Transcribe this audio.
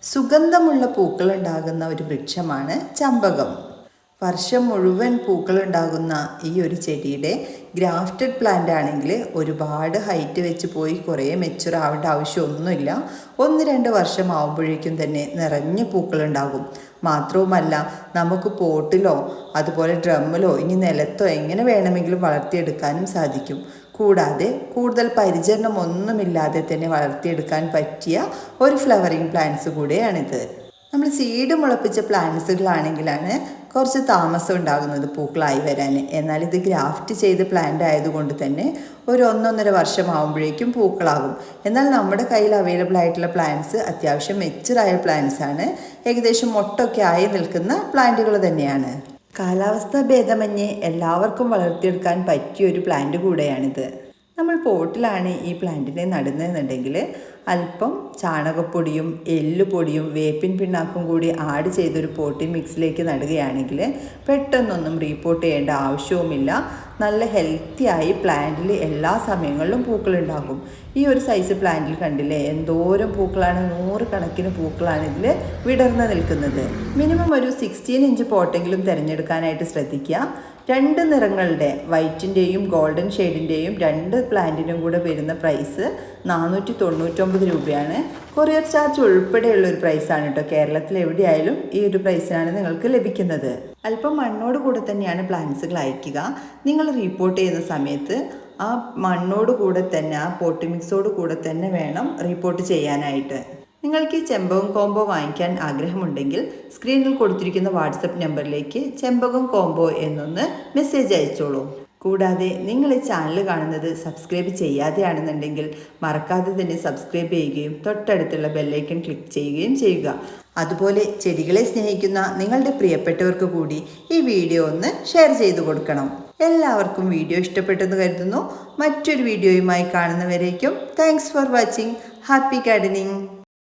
സുഗന്ധമുള്ള പൂക്കളുണ്ടാകുന്ന ഒരു വൃക്ഷമാണ് ചമ്പകം. വർഷം മുഴുവൻ പൂക്കളുണ്ടാകുന്ന ഈ ഒരു ചെടിയുടെ ഗ്രാഫ്റ്റഡ് പ്ലാന്റ് ആണെങ്കിൽ ഒരുപാട് ഹൈറ്റ് വെച്ച് പോയി കുറേ മെച്ചുർ ആവേണ്ട ആവശ്യമൊന്നുമില്ല. 1-2 വർഷം ആവുമ്പോഴേക്കും തന്നെ നിറഞ്ഞ പൂക്കളുണ്ടാകും. മാത്രവുമല്ല, നമുക്ക് പോട്ടിലോ അതുപോലെ ഡ്രമ്മിലോ ഇനി നിലത്തോ എങ്ങനെ വേണമെങ്കിലും വളർത്തിയെടുക്കാനും സാധിക്കും. കൂടാതെ കൂടുതൽ പരിചരണം ഒന്നുമില്ലാതെ തന്നെ വളർത്തിയെടുക്കാൻ പറ്റിയ ഒരു ഫ്ലവറിങ് പ്ലാന്റ്സ് കൂടെയാണിത്. നമ്മൾ സീഡ് മുളപ്പിച്ച പ്ലാന്റ്സുകളാണെങ്കിലാണ് കുറച്ച് താമസം ഉണ്ടാകുന്നത് പൂക്കളായി വരാൻ. എന്നാൽ ഇത് ഗ്രാഫ്റ്റ് ചെയ്ത് പ്ലാന്റ് ആയതുകൊണ്ട് തന്നെ ഒരു 1-1.5 വർഷം ആകുമ്പോഴേക്കും പൂക്കളാകും. എന്നാൽ നമ്മുടെ കയ്യിൽ അവൈലബിൾ ആയിട്ടുള്ള പ്ലാന്റ്സ് അത്യാവശ്യം മെച്ചുറായ പ്ലാന്റ്സ് ആണ്. ഏകദേശം മൊട്ടൊക്കെ ആയി നിൽക്കുന്ന പ്ലാന്റുകൾ തന്നെയാണ്. കാലാവസ്ഥ ഭേദമന്യേ എല്ലാവർക്കും വളർത്തിയെടുക്കാൻ പറ്റിയ ഒരു പ്ലാന്റ് കൂടെയാണിത്. നമ്മൾ പോട്ടിലാണ് ഈ പ്ലാന്റിനെ നടുന്നതെന്നുണ്ടെങ്കിൽ അല്പം ചാണകപ്പൊടിയും എല്ലുപൊടിയും വേപ്പിൻ പിണ്ണാക്കും കൂടി ആഡ് ചെയ്തൊരു പോട്ടിംഗ് മിക്സിലേക്ക് നടുകയാണെങ്കിൽ പെട്ടെന്നൊന്നും റീപോർട്ട് ചെയ്യേണ്ട ആവശ്യവുമില്ല. നല്ല ഹെൽത്തിയായി പ്ലാന്റിൽ എല്ലാ സമയങ്ങളിലും പൂക്കളുണ്ടാകും. ഈ ഒരു സൈസ് പ്ലാന്റിൽ കണ്ടില്ലേ, എന്തോരം പൂക്കളാണ്, 100 കണക്കിന് പൂക്കളാണ് ഇതിൽ വിടർന്ന് നിൽക്കുന്നത്. മിനിമം ഒരു 16 ഇഞ്ച് പോട്ടെങ്കിലും തിരഞ്ഞെടുക്കാനായിട്ട് ശ്രദ്ധിക്കുക. 2 നിറങ്ങളുടെ വൈറ്റിൻ്റെയും ഗോൾഡൻ ഷെയ്ഡിൻ്റെയും 2 പ്ലാന്റിനും കൂടെ വരുന്ന പ്രൈസ് 499 രൂപയാണ്. കൊറിയർ ചാർജ് ഉൾപ്പെടെയുള്ള ഒരു പ്രൈസാണ് കേട്ടോ. കേരളത്തിൽ എവിടെയായാലും ഈ ഒരു പ്രൈസിനാണ് നിങ്ങൾക്ക് ലഭിക്കുന്നത്. അല്പം മണ്ണോട് കൂടെ തന്നെയാണ് പ്ലാന്റ്സുകൾ അയക്കുക. നിങ്ങൾ റീപോർട്ട് ചെയ്യുന്ന സമയത്ത് ആ മണ്ണോട് കൂടെ തന്നെ, ആ പോട്ടി മിക്സോട് കൂടെ തന്നെ വേണം റീപോർട്ട് ചെയ്യാനായിട്ട്. നിങ്ങൾക്ക് ഈ ചെമ്പകം കോംബോ വാങ്ങിക്കാൻ ആഗ്രഹമുണ്ടെങ്കിൽ സ്ക്രീനിൽ കൊടുത്തിരിക്കുന്ന വാട്സപ്പ് നമ്പറിലേക്ക് ചെമ്പകം കോംബോ എന്നൊന്ന് മെസ്സേജ് അയച്ചോളൂ. കൂടാതെ നിങ്ങൾ ഈ ചാനൽ കാണുന്നത് സബ്സ്ക്രൈബ് ചെയ്യാതെയാണെന്നുണ്ടെങ്കിൽ മറക്കാതെ തന്നെ സബ്സ്ക്രൈബ് ചെയ്യുകയും തൊട്ടടുത്തുള്ള ബെല്ലൈക്കൺ ക്ലിക്ക് ചെയ്യുകയും ചെയ്യുക. അതുപോലെ ചെടികളെ സ്നേഹിക്കുന്ന നിങ്ങളുടെ പ്രിയപ്പെട്ടവർക്ക് കൂടി ഈ വീഡിയോ ഒന്ന് ഷെയർ ചെയ്ത് കൊടുക്കണം. എല്ലാവർക്കും വീഡിയോ ഇഷ്ടപ്പെട്ടെന്ന് കരുതുന്നു. മറ്റൊരു വീഡിയോയുമായി കാണുന്നവരേക്കും thanks for watching. Happy gardening.